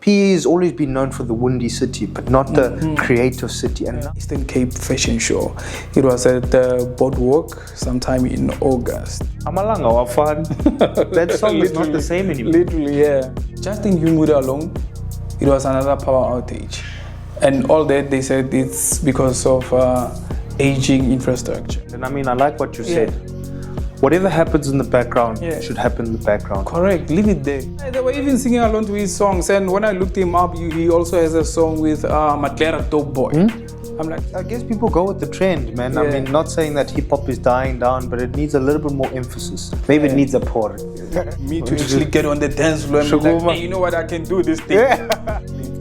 PE has always been known for the windy city, but not the creative city. And Eastern Cape Fashion Show. It was at the Boardwalk sometime in August. Amalanga wa fun. That song is not the same anymore. Literally, yeah. Just in Yunguri alone, it was another power outage. And all that, they said it's because of aging infrastructure. And I mean, I like what you said. Whatever happens in the background should happen in the background. Correct, leave it there. They were even singing along to his songs, and when I looked him up, he also has a song with Matlera Dope Boy. I'm like, I guess people go with the trend, man. Yeah. I mean, not saying that hip hop is dying down, but it needs a little bit more emphasis. Maybe it needs a pour. Me to actually get on the dance floor and be like, hey, you know what, I can do this thing.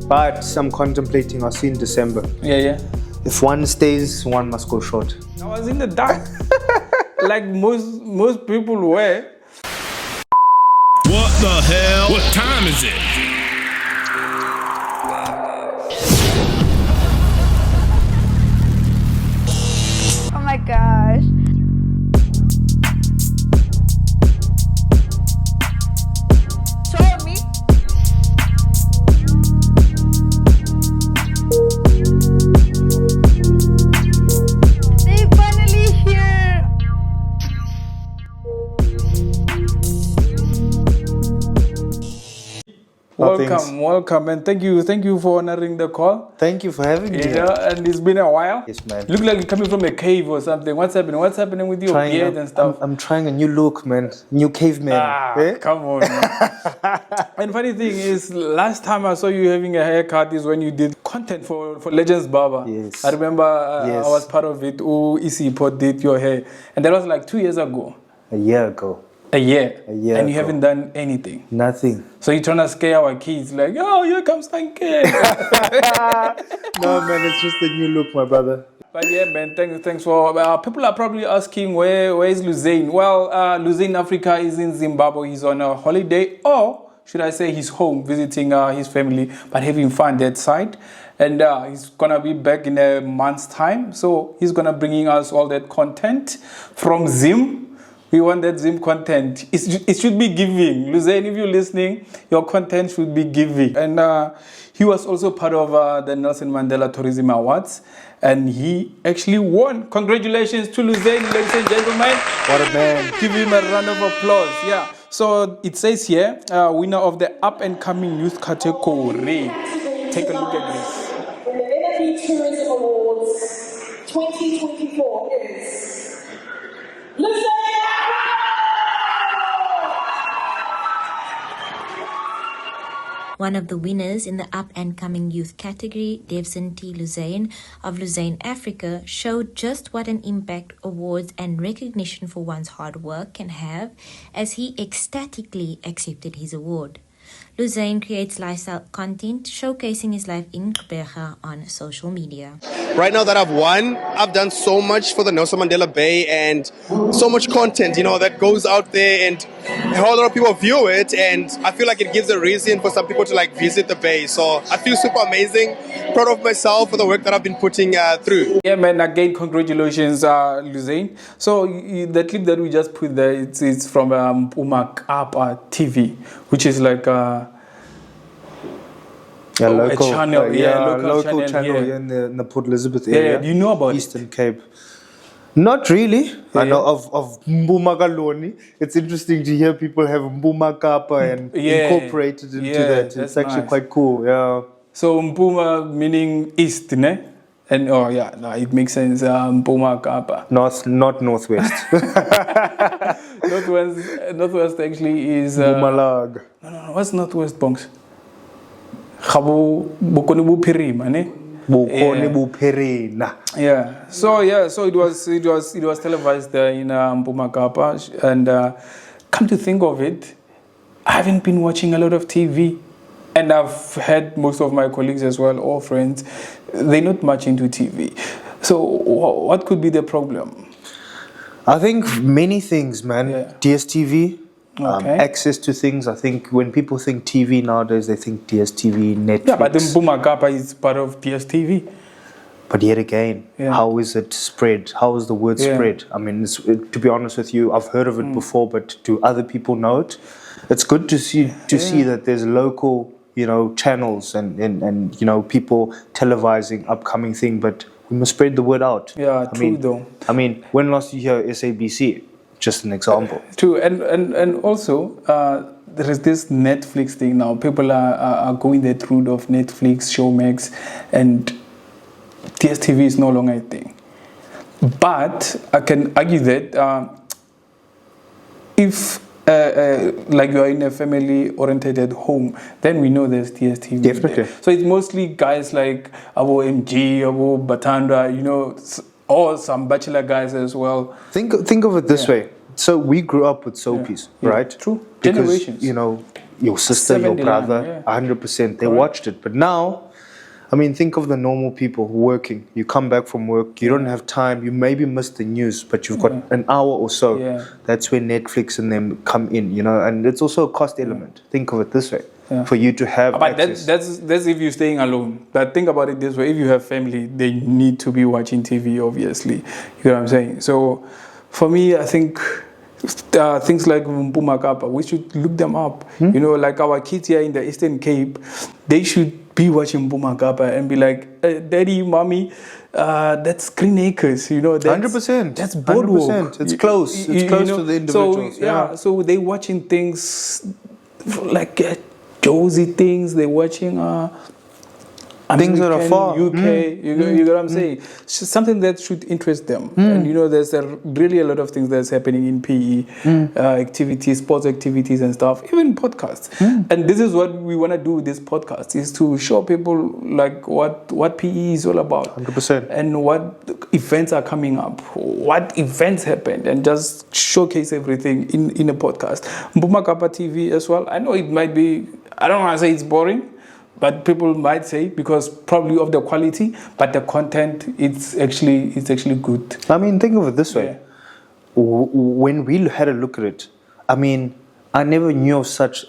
But I'm contemplating, I'll see in December. Yeah. If one stays, one must go short. I was in the dark. Like most people were. What the hell? What time is it? Oh my gosh. Show me. They finally here. Welcome, and thank you for honoring the call. Thank you for having me. And it's been a while. Yes, man. Look like you're coming from a cave or something. What's happening? What's happening with your beard and stuff? I'm trying a new look, man. New caveman. Come on. And funny thing is, last time I saw you having a haircut is when you did content for Legends Barber. Yes. I remember I was part of it. Isipo did your hair. And that was like 2 years ago. A year ago. A year. And you ago. haven't done anything. Nothing. So you're trying to scare our kids like, oh, here comes Sanke. No, man, it's just a new look, my brother. But yeah, man, thanks for... people are probably asking, where is Luzain? Well, Luzain Africa is in Zimbabwe. He's on a holiday, or should I say he's home visiting his family, but having fun that side. And he's going to be back in a month's time. So he's going to bringing us all that content from Zim. We want that Zim content. It should be giving. Luzain, if you're listening, your content should be giving. And he was also part of the Nelson Mandela Tourism Awards. And he actually won. Congratulations to Luzain, ladies and gentlemen. What a man. Give him a round of applause. Yeah. So it says here, winner of the up-and-coming youth category. Take a look at this. The NMBTourismAwards 2024 is Luzain. One of the winners in the up-and-coming youth category, Devson T. Luzain of Luzain Africa, showed just what an impact awards and recognition for one's hard work can have as he ecstatically accepted his award. Luzain creates lifestyle content showcasing his life in Gqeberha on social media. Right now that I've won, I've done so much for the Nelson Mandela Bay and so much content, that goes out there and a whole lot of people view it, and I feel like it gives a reason for some people to visit the Bay. So I feel super amazing, proud of myself for the work that I've been putting through. Yeah, man, again, congratulations, Luzain. So the clip that we just put there, it's from Umakapa TV, which is like a local channel, local channel here in the Port Elizabeth area. Yeah, do you know about Eastern Cape? Not really. I know of Mbumagaloni. It's interesting to hear people have Mbumakapa and incorporated into that. It's actually quite cool. Yeah. So Mpuma meaning east, ne? And it makes sense. Mbumakapa. Not northwest. Northwest actually is Mbumalag. No. What's northwest, Bonks? Bokoni Bupirima, ne? Yeah. So it was televised there in Mpumakapa, and come to think of it, I haven't been watching a lot of TV, and I've had most of my colleagues as well, or friends, they're not much into TV. So what could be the problem? I think many things, man. Yeah. DSTV. Okay. Access to things. I think when people think TV nowadays, they think DSTV, Netflix. Yeah, but the Mpumakapa is part of DSTV. But yet again, how is it spread? How is the word spread? I mean, to be honest with you, I've heard of it before, but do other people know it? It's good to see that there's local channels and people televising upcoming thing, but we must spread the word out. Yeah, true though. I mean, when last you hear SABC? Just an example. True, and also there is this Netflix thing now. People are going that route of Netflix, Showmax, and DSTV is no longer a thing. But I can argue that if like you are in a family-oriented home, then we know there's DSTV. Definitely. There. So it's mostly guys like Abo MG, Abo Bathandwa, or some bachelor guys as well. Think of it this way. So we grew up with soapies, right? True. Because, Generations. your sister, your brother, 100%, they watched it. But now, I mean, think of the normal people working. You come back from work, you don't have time, you maybe miss the news, but you've got an hour or so. Yeah. That's where Netflix and them come in, and it's also a cost element. Think of it this way. For you to have but access. that's if you're staying alone. But think about it this way: if you have family, they need to be watching TV. Obviously, you know what I'm saying. So, for me, I think things like Mpuma Kapa, we should look them up. Like our kids here in the Eastern Cape, they should be watching Mpuma Kapa and be like, "Daddy, mommy, that's Green Acres." That's 100%. That's boardwalk. 100%. It's close. It's close to the individuals. So they watching things like Josie things. They're watching things that are far. UK. You know what I'm saying? It's just something that should interest them. And there's really a lot of things that's happening in PE activities, sports activities and stuff, even podcasts. And this is what we want to do with this podcast, is to show people like what PE is all about. 100%. And what events are coming up, what events happened, and just showcase everything in a podcast. Mpuma Kapa TV as well. I know it might be, I don't want to say it's boring, but people might say because probably of the quality, but the content it's actually good. I mean, think of it this way. When we had a look at it, I mean, I never knew of such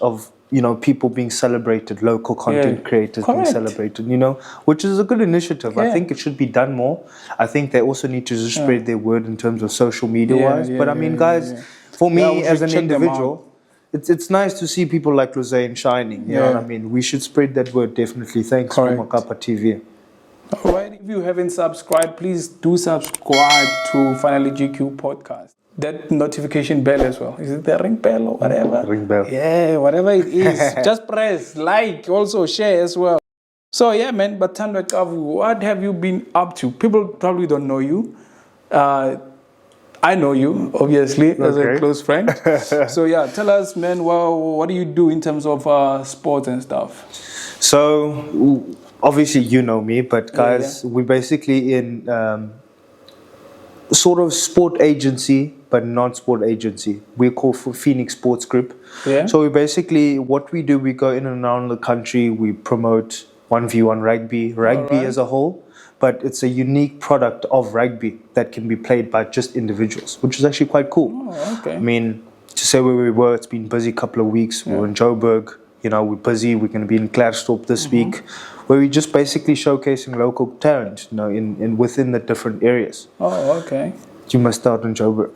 people being celebrated, local content creators being celebrated, which is a good initiative. I think it should be done more. I think they also need to just spread their word in terms of social media wise. But I mean, guys, for me as an individual, it's nice to see people like Luzain shining. You know what I mean? We should spread that word, definitely. Thanks for Makapa TV. All right. If you haven't subscribed, please do subscribe to Finally GQ Podcast. That notification bell as well. Is it the ring bell or whatever? Ring bell. Yeah, whatever it is. Just press like, also share as well. So yeah, man, Bathandwa Cafu, what have you been up to? People probably don't know you. I know you, obviously, as a close friend. So yeah, tell us, man, what do you do in terms of sports and stuff? So, obviously you know me, but guys, we're basically in sort of sport agency, but not sport agency. We're called Phoenix Sports Group. So we basically, what we do, we go in and around the country, we promote 1v1 rugby as a whole. But it's a unique product of rugby that can be played by just individuals, which is actually quite cool. Oh, okay. I mean, to say where we were, it's been busy couple of weeks. We were in Joburg, we're busy. We're going to be in Klerksdorp this week, where we're just basically showcasing local talent, in within the different areas. Oh, okay. You must start in Joburg.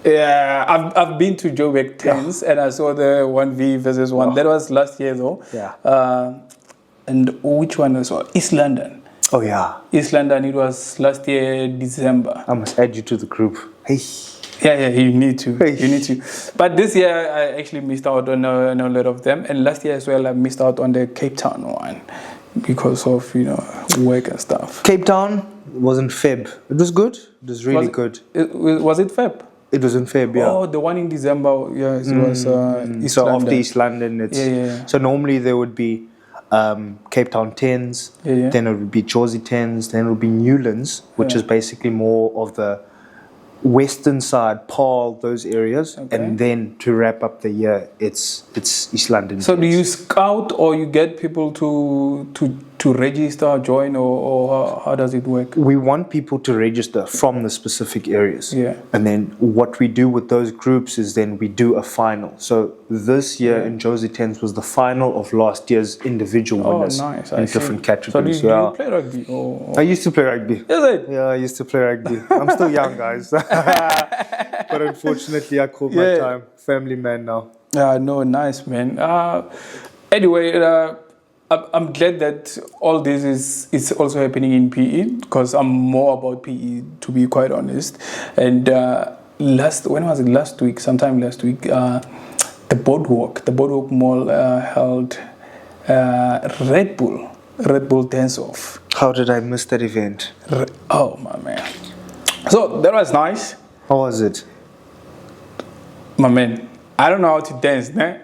Yeah, I've been to Joburg 10s and I saw the 1v versus 1. That was last year though. Yeah. And which one was East London? Oh yeah, East London. It was last year December. I must add you to the group. Hey. Yeah, you need to. You need to. But this year I actually missed out on a lot of them, and last year as well I missed out on the Cape Town one because of work and stuff. Cape Town was in Feb. It was good. It was really good. Was it Feb? It was in Feb, yeah. Oh, the one in December. Yeah, it was East so London. after East London, it's so normally there would be Cape Town 10s, then it would be Jersey 10s, then it would be Newlands, which is basically more of the western side, Paarl, those areas, and then to wrap up the year, it's East London. So do you scout or you get people to register, join, or how does it work? We want people to register from the specific areas. Yeah. And then what we do with those groups is then we do a final. So this year in Josie 10s was the final of last year's individual winners in different categories. So do you play rugby? I used to play rugby. Is it? Yeah, I used to play rugby. I'm still young, guys. But unfortunately, I called my time. Family man now. Yeah, no, nice, man. Anyway, I'm glad that all this is also happening in PE because I'm more about PE, to be quite honest. And when was it? Last week, sometime last week, the Boardwalk Mall held Red Bull Dance Off. How did I miss that event? Oh my man! So that was nice. How was it? My man, I don't know how to dance, né?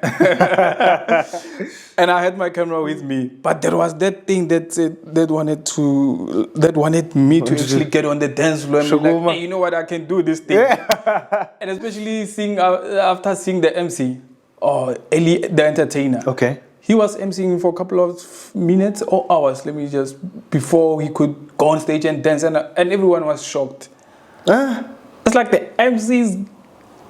And I had my camera with me, but there was that thing that said that wanted me to actually get on the dance floor and be like, hey, you know what, I can do this thing. Yeah. And especially after seeing the MC, Eli, the entertainer. Okay. He was emceeing for a couple of minutes or hours, before he could go on stage and dance, and everyone was shocked. It's like the MC is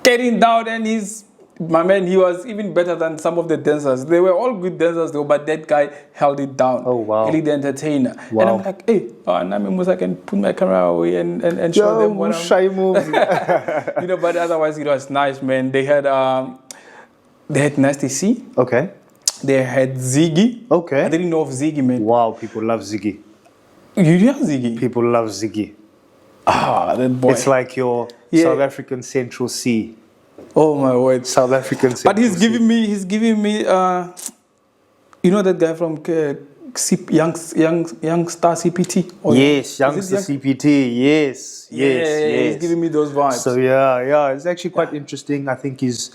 getting down, and he was even better than some of the dancers. They were all good dancers though, but that guy held it down. Oh wow. Really the entertainer. Wow. And I'm like, hey, I can put my camera away and show them what I'm shy moves. But otherwise it was nice, man. They had Nasty C. Okay. They had Ziggy. Okay. I didn't know of Ziggy, man. Wow, people love Ziggy. You know Ziggy? People love Ziggy. That boy. It's like your South African Central C. Oh my word. South African Central But he's giving me you know that guy from Youngstar CPT? Yes, Youngster CPT. Yes. He's giving me those vibes. So yeah, it's actually quite interesting. I think his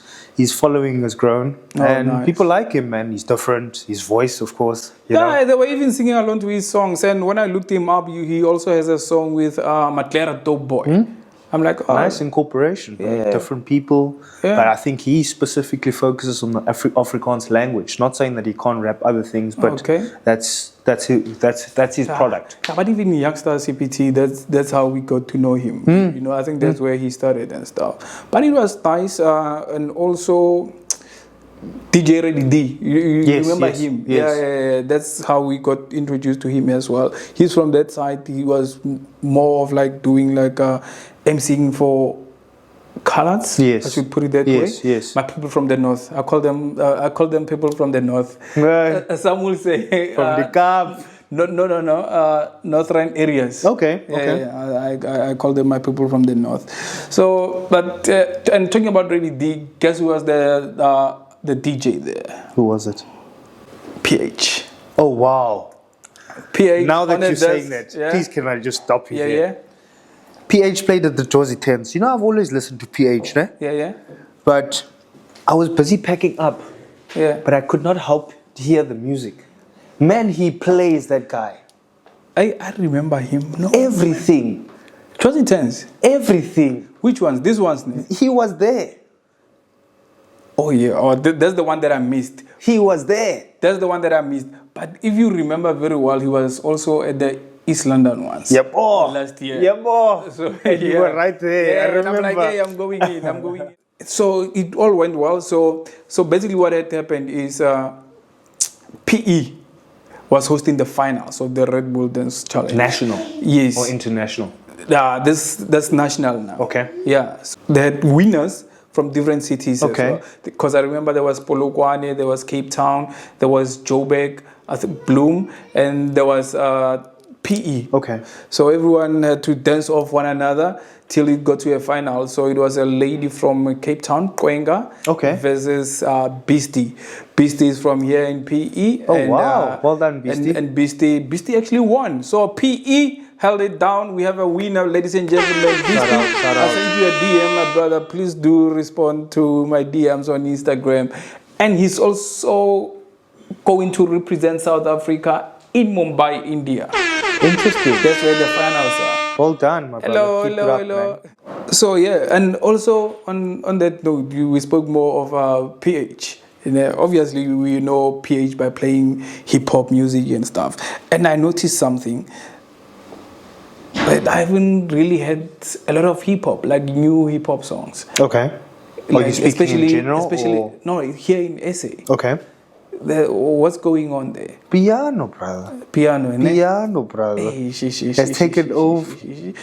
following has grown, and nice. people like him, man. He's different. His voice, of course. You know? They were even singing along to his songs. And when I looked him up, he also has a song with Matlera Dope Boy. I'm like, nice incorporation. Yeah. Different people. Yeah. But I think he specifically focuses on the Afrikaans language. Not saying that he can't rap other things, but that's his product. But even in Youngstar CPT, that's how we got to know him. I think that's where he started and stuff. But it was nice, and also DJ Ready D. You remember him? Yes. Yeah. That's how we got introduced to him as well. He's from that side. He was more of like doing like emceeing for colors. Yes. I should put it that way. Yes. My people from the north. I call them people from the north. Right. Some will say from the Cape. No. Northern areas. Okay. I call them my people from the north. So, but and talking about Ready D, guess who was the DJ there? Who was it? PH. Oh wow. PH. Now that you're saying that, please can I just stop you here? Yeah. PH played at the Josie Tents. I've always listened to PH, né? Yeah. But I was busy packing up. Yeah. But I could not help to hear the music. Man, he plays, that guy. I remember him. No. Everything. Josie Tents. Everything. Which ones? This ones? He was there. Oh yeah. That's the one that I missed. He was there. That's the one that I missed. But if you remember very well, he was also at the East London ones. Yep. Oh. Last year. Yep. Oh. So, you were right there. I remember. I'm like, hey, I'm going in. So it all went well. So basically what had happened is PE was hosting the finals of the Red Bull Dance Challenge. National? Yes. Or international? That's national now. Okay. Yeah. So they had winners from different cities. Okay. Because I remember there was Polokwane, there was Cape Town, there was Joburg, I think Bloom, and there was PE. Okay. So everyone had to dance off one another till it got to a final. So it was a lady from Cape Town, Kwenga, versus Beastie. Beastie is from here in PE. Oh, and, wow. Well done, Beastie. And Beastie actually won. So PE held it down. We have a winner, ladies and gentlemen. Shout out. I sent you a DM, my brother. Please do respond to my DMs on Instagram. And he's also going to represent South Africa in Mumbai, India. Interesting. That's where the finals are. Well done, my brother. Hello. So yeah, and also on that note, we spoke more of PH. Obviously, we know PH by playing hip hop music and stuff. And I noticed something. But I haven't really had a lot of hip hop, like new hip hop songs. Okay. Are you speaking in general? No, here in SA. Okay. What's going on there? Piano, brother. Piano, brother. Hey, has taken over.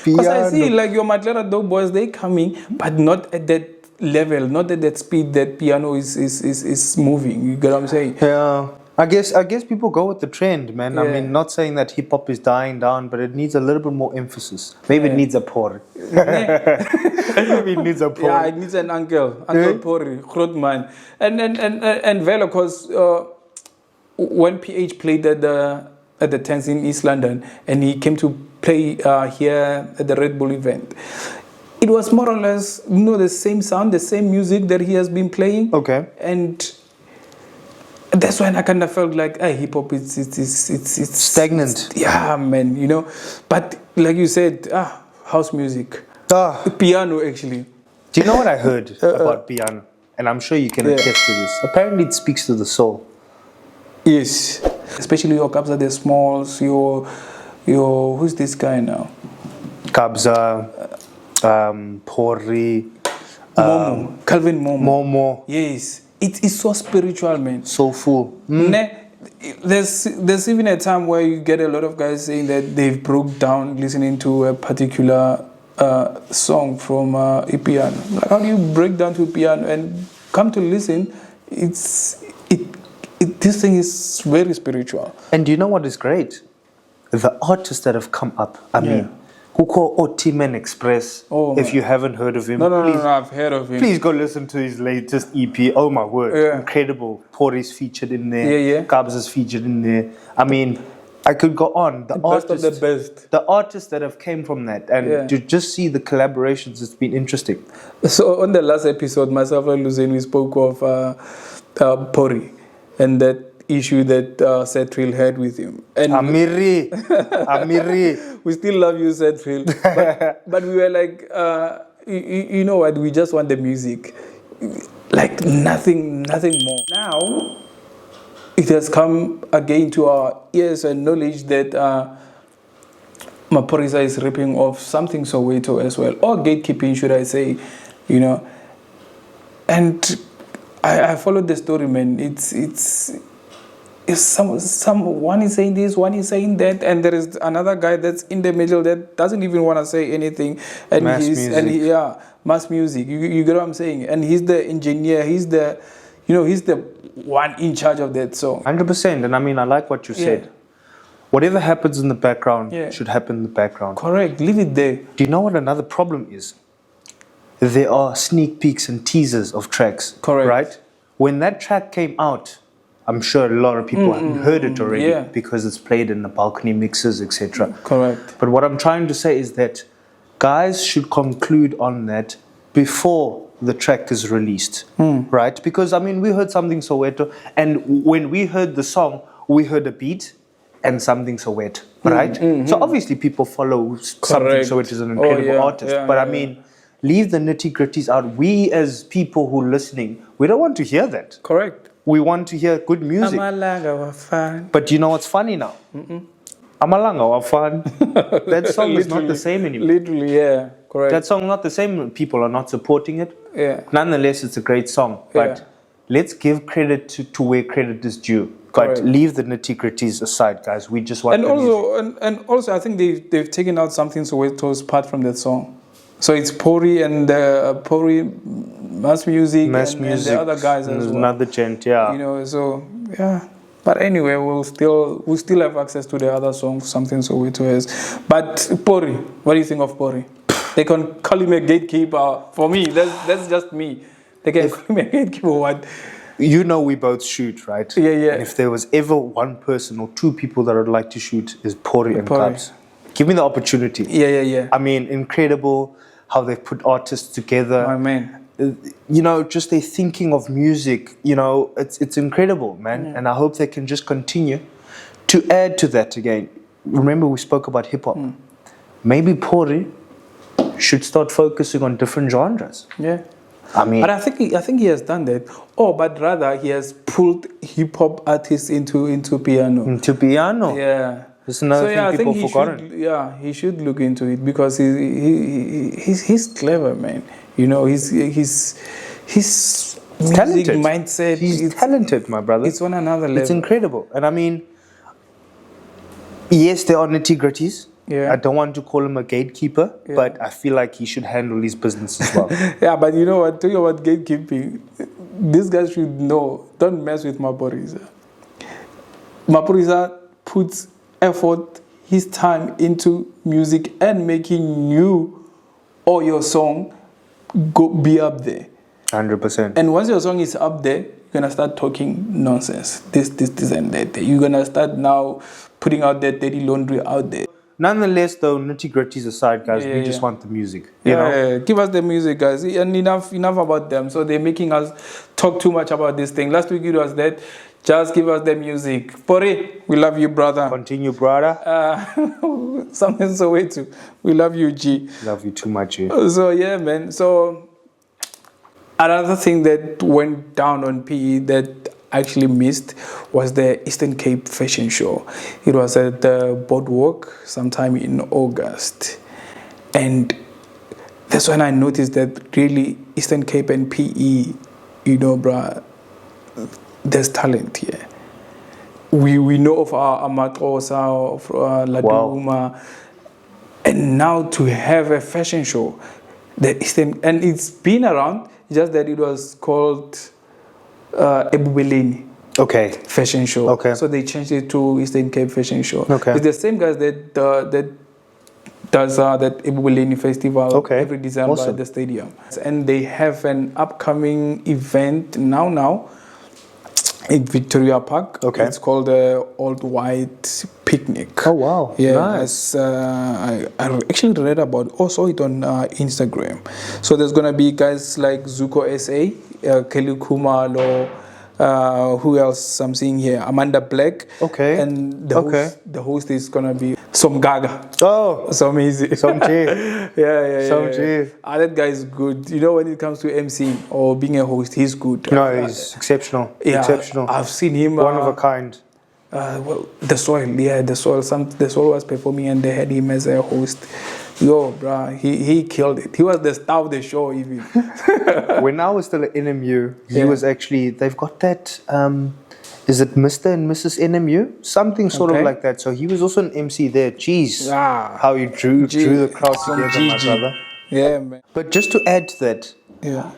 Because I see like your Matlera Dope Boys, they coming, but not at that level, not at that speed that piano is moving. You get what I'm saying? Yeah. I guess people go with the trend, man. I Yeah. mean, not saying that hip hop is dying down, but it needs a little bit more emphasis. Maybe it needs a pour. Maybe it needs a pour. Yeah, it needs an Uncle Pori, Grootman. And Velo, because when PH played at the Tens in East London, and he came to play here at the Red Bull event, it was more or less, the same sound, the same music that he has been playing. Okay. And that's when I kind of felt like, hey, hip hop, it's Stagnant. yeah, man, But like you said, house music, Ah, piano actually. do you know what I heard about piano? And I'm sure you can attest to this. Apparently, it speaks to the soul. Yes, especially your Kabza the Smalls, your who's this guy now? Kabza, Pori, Momo, Calvin Momo. Momo, Yes, it is so spiritual, man. soulful. There's even a time where you get a lot of guys saying that they've broke down listening to a particular song from a piano. Like, how do you break down to a piano and come to listen? This thing is very spiritual. And do you know what is great? The artists that have come up. I mean, Kuko Otimen Express. Oh, if man. you haven't heard of him, No, please, I've heard of him. please go listen to his latest EP. Oh my word, Yeah. incredible. Pori's featured in there. Yeah. Kabz is featured in there. I mean, I could go on. The Best of the best. The artists that have came from that, and Yeah. to just see the collaborations, it's been interesting. So on the last episode, myself and Luzain, we spoke of Pori and that issue that Setril had with him. And Amiri, we still love you, Setril. But we were like, you know what? We just want the music, like nothing more. Now it has come again to our ears and knowledge that Maporisa is ripping off something Soweto as well, or gatekeeping, should I say, And I followed the story, man. It's one is saying this, one is saying that, and there is another guy that's in the middle that doesn't even want to say anything. And Mass music. Mass music. You get what I'm saying? And he's the engineer. He's the one in charge of that song. 100%. And I mean, I like what you said. Whatever happens in the background should happen in the background. Correct. Leave it there. Do you know what another problem is? There are sneak peeks and teasers of tracks. Correct. Right? When that track came out, I'm sure a lot of people have heard it already because it's played in the balcony mixes, etc. Correct. But what I'm trying to say is that guys should conclude on that before the track is released, right? Because, I mean, we heard something Soweto, and when we heard the song, we heard a beat and something Soweto, right? So obviously people follow something Soweto is an incredible artist, but I mean, leave the nitty-gritties out. We as people who are listening, we don't want to hear that. Correct. We want to hear good music. But you know what's funny now? Amalanga wa fun. That song is not the same anymore. Literally, yeah. Correct. That song not the same. People are not supporting it. Yeah. Nonetheless, it's a great song. But let's give credit to where credit is due. But leave the nitty-gritties aside, guys. We just want music. And also, I think they've taken out something Soweto's part from that song. So it's Pori and Pori Mass Music and the other guys as well. Another gent, yeah. But anyway, we'll still have access to the other songs, something Soweto has. But Pori, what do you think of Pori? They can call him a gatekeeper. For me, that's just me. They can call him a gatekeeper. What? You know we both shoot, right? Yeah. And if there was ever one person or two people that I'd like to shoot is Pori and Kabz. Give me the opportunity. Yeah. I mean, incredible how they've put artists together. My man. Just their thinking of music, it's incredible, man. And I hope they can just continue to add to that again. Remember we spoke about hip-hop. Maybe Pori should start focusing on different genres. Yeah. I mean, but I think he has done that. But rather he has pulled hip-hop artists into piano. Into piano? Yeah. That's another thing people have forgotten. He should look into it because he's clever, man. His talented mindset. He's talented, my brother. It's on another level. It's incredible. And I mean, yes, there are nitty-gritties. Yeah. I don't want to call him a gatekeeper, but I feel like he should handle his business as well. Yeah, but you know what? Talking about gatekeeping, these guys should know, don't mess with my bodies. Mapurisa puts effort, his time into music and making you or your song be up there. 100%. And once your song is up there, you're gonna start talking nonsense. This, and that. You're gonna start now putting out that dirty laundry out there. Nonetheless, though, nitty-gritties aside, guys, we just want the music. You know? Yeah, give us the music, guys. And enough about them. So they're making us talk too much about this thing. Last week it was that. Just give us the music. Pori, we love you, brother. Continue, brother. Something so way too. We love you, G. Love you too much, G. So yeah, man. So another thing that went down on PE that I actually missed was the Eastern Cape Fashion Show. It was at the Boardwalk sometime in August. And that's when I noticed that really Eastern Cape and PE, you know, bruh, there's talent here. We know of our Amatrosa, of Laduma, and now to have a fashion show, the Eastern, and it's been around, just that it was called Ebubeleni. Okay. Fashion show. Okay. So they changed it to Eastern Cape Fashion Show. Okay. It's the same guys that does that Ebubeleni festival every December at the stadium. And they have an upcoming event now in Victoria Park. Okay. It's called the Old White Picnic. Oh, wow. Yeah. Nice. I actually read about, saw it on Instagram. So there's going to be guys like Zuko SA, Kelly Kumalo, who else I'm seeing here? Amanda Black. Okay. And the host is going to be Som Gaga. Oh. Some easy. Some G. Yeah. Some G. That guy is good. You know, when it comes to MC or being a host, he's good. No, he's exceptional. Yeah, Exceptional. I've seen him. One of a kind. Well, the Soil the Soil was performing and they had him as a host. Yo, bruh, he killed it. He was the star of the show even. When I was still at NMU, he was actually, they've got that, is it Mr. and Mrs. NMU? Something sort of like that. So he was also an MC there. Jeez, how he drew the crowd together, my brother. Yeah, man. But just to add to that,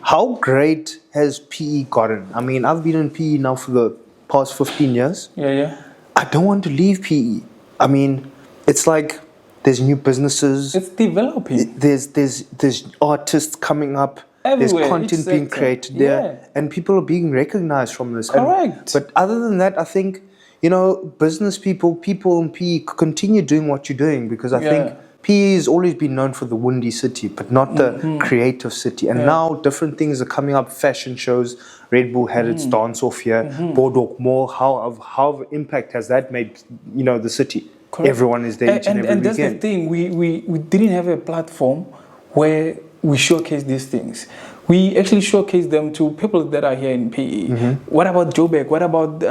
how great has PE gotten? I mean, I've been in PE now for the past 15 years. Yeah. I don't want to leave PE. I mean, it's like there's new businesses. It's developing. There's artists coming up. Everywhere, there's content being created there. And people are being recognized from this. Correct. But other than that, I think, you know, business people in PE continue doing what you're doing, because I think PE has always been known for the windy city, but not the creative city. And now different things are coming up, fashion shows. Red Bull had its dance off here. Boardwalk Mall, how impact has that made, you know, the city? Correct. Everyone is there each and every weekend. And that's the thing, we didn't have a platform where we showcase these things. We actually showcase them to people that are here in PE. What about Joburg? What about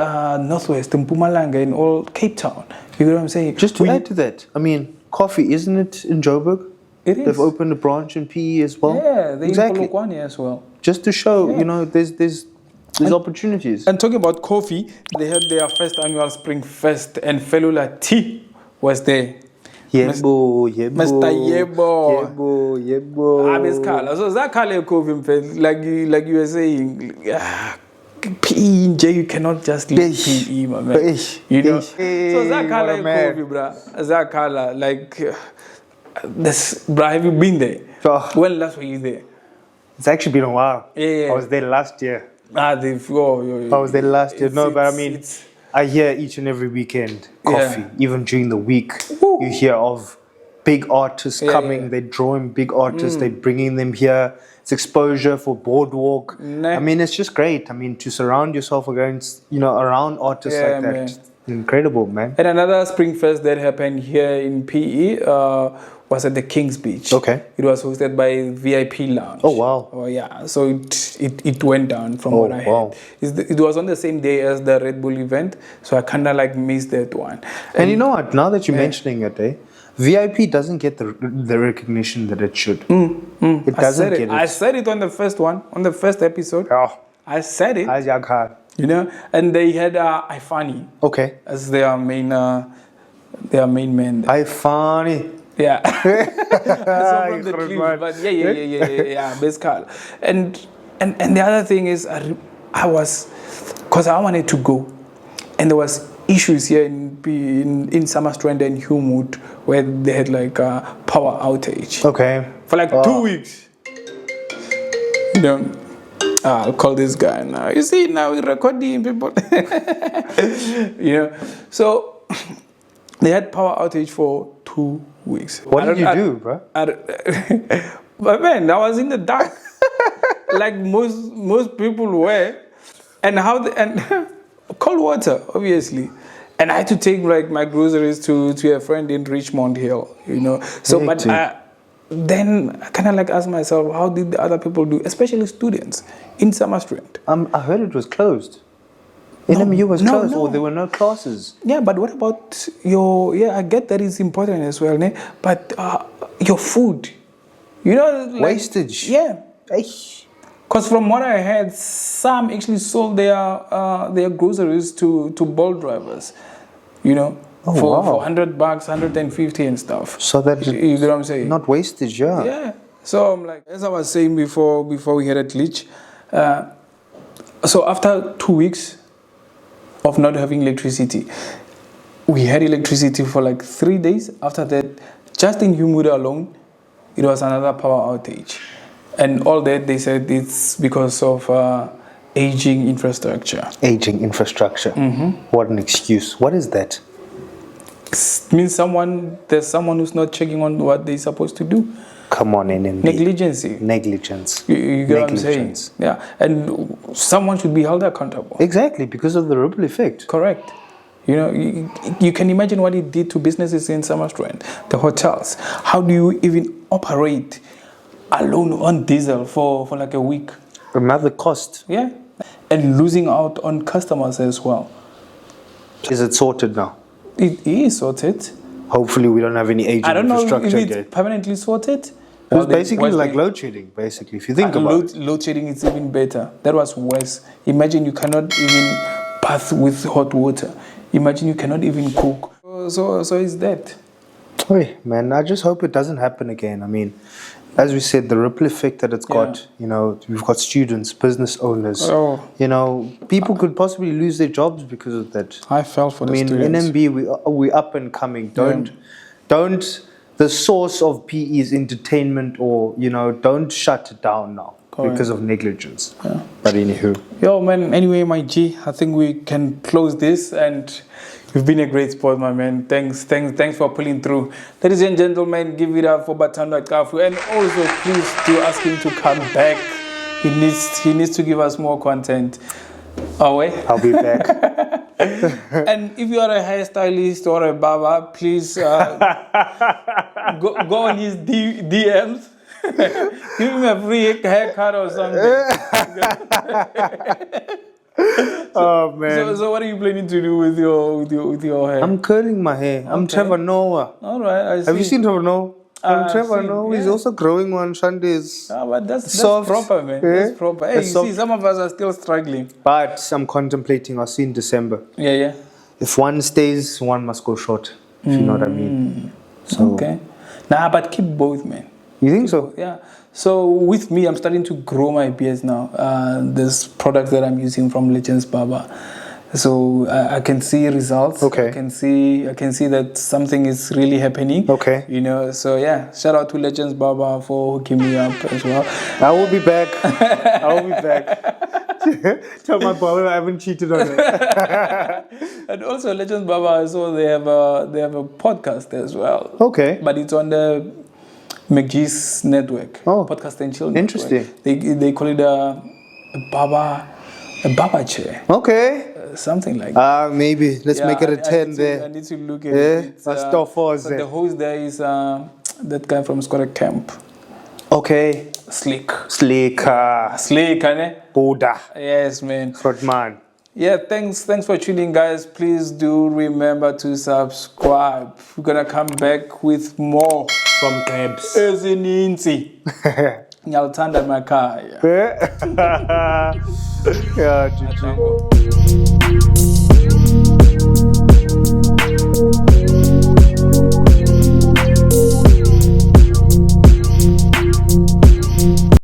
Northwest, Mpumalanga, and all Cape Town? You know what I'm saying? Just to add to that, I mean, coffee, isn't it in Joburg? It is. They've opened a branch in PE as well. Yeah, they're in Polokwane as well. Just to show, you know, there's opportunities. And talking about coffee, they had their first annual Spring Fest, and Felula Tea was there. Yebo. Mr. Yebo. Abesikhala. So Zakale coffee, like you were saying, PE in J, you cannot just leave PE, my man. You know. So Zakala coffee, bruh. Zakala, like this, bruh. Have you been there? When last were you there? It's actually been a while. Yeah. I was there last year. I was there last year. No, but I mean, I hear each and every weekend coffee. Even during the week, you hear of big artists coming. They're drawing big artists. They're bringing them here. It's exposure for Boardwalk. I mean, it's just great. I mean, to surround yourself against, you know, around artists like that. Man. Incredible, man. And another Spring Fest that happened here in PE was at the King's Beach. Okay. It was hosted by VIP Lounge. Oh, wow. Oh, yeah. So it went down from what I heard. It was on the same day as the Red Bull event, so I kind of like missed that one. And you know what? Now that you're mentioning it, VIP doesn't get the recognition that it should. It doesn't get it. I said it on the first one, on the first episode. Oh. I said it. You know, and they had Ifani. Okay. As their main man. Ifani. Yeah. So from the clip, but yeah, basically. And the other thing is, I was, because I wanted to go, and there was issues here in Summerstrand and Humood where they had like a power outage. Okay. For like 2 weeks. You know, I'll call this guy now. You see, now we're recording people. You know, so they had power outage for 2 weeks. What did you do, bro? But man, I was in the dark, like most people were, and cold water, obviously. And I had to take like my groceries to a friend in Richmond Hill, you know. So, but then I kind of like asked myself, how did the other people do, especially students in Summerstrand? I heard it was closed. NMU was closed, or there were no classes. Yeah, but what about your? Yeah, I get that is important as well, né? But your food, you know, like, wastage. Yeah. Because from what I heard, some actually sold their groceries to Bolt drivers, you know, for $100, 150 and stuff. So that you know what I'm saying? Not wastage, yeah. Yeah. So I'm like, as I was saying before we had a glitch. So after 2 weeks of not having electricity, we had electricity for like 3 days. After that, just in Humood alone, it was another power outage. And all that, they said it's because of aging infrastructure. Aging infrastructure. Mm-hmm. What an excuse. What is that? It means there's someone who's not checking on what they're supposed to do. Come on, NMB. Negligence. You get what I'm saying? Yeah. And someone should be held accountable. Exactly, because of the ripple effect. Correct. You know, you can imagine what it did to businesses in Summerstrand, the hotels. How do you even operate alone on diesel for like a week? Another cost. Yeah. And losing out on customers as well. Is it sorted now? It is sorted. Hopefully we don't have any aging infrastructure. I don't know if it's permanently sorted. It was basically like load shedding, basically, if you think about it. Load shedding is even better. That was worse. Imagine you cannot even bath with hot water. Imagine you cannot even cook. So is that. Hey, man, I just hope it doesn't happen again. I mean, as we said, the ripple effect that it's got, you know, we've got students, business owners, you know, people could possibly lose their jobs because of that. I felt for the students. NMB, we're up and coming. Don't, the source of PE is entertainment, or, you know, don't shut it down now because of negligence. Yeah. But anywho. Yo, man, anyway, my G, I think we can close this, and you've been a great sport, my man. Thanks for pulling through. Ladies and gentlemen, give it up for Bathandwa Cafu, and also please do ask him to come back. He needs to give us more content. I'll be back. And if you are a hairstylist or a barber, please go on his DMs. Give him a free haircut or something. Oh man! So what are you planning to do with your hair? I'm curling my hair. I'm Trevor Noah. All right, I see. Have you seen Trevor Noah? Trevor Noah. He's also growing on Sundays. But that's proper, man. That's proper. Hey, you see, some of us are still struggling. But I'm contemplating. I'll see in December. Yeah. If one stays, one must go short. If you know what I mean. So. Okay. But keep both, man. You think so? Yeah. So with me, I'm starting to grow my beard now. This product that I'm using from Legends Barber. So I can see results. Okay. I can see that something is really happening. Okay. You know. So yeah, shout out to Legends Barber for hooking me up as well. I will be back. Tell my barber I haven't cheated on it. And also Legends Barber, so they have a podcast as well. Okay. But it's on the McGee's network. Podcast and Chill network. Interesting. They call it a barber chair. Okay. Something like that. Maybe. Let's make it a 10 there. I need to look at it. So the host there is that guy from Squatter Camp. Okay. Slick, ne? Boda. Yes, man. Man. Yeah, thanks for tuning, guys. Please do remember to subscribe. We're gonna come back with more from Gqeberha. Ezininzi. Nyalthanda makhaya. Yeah, GG.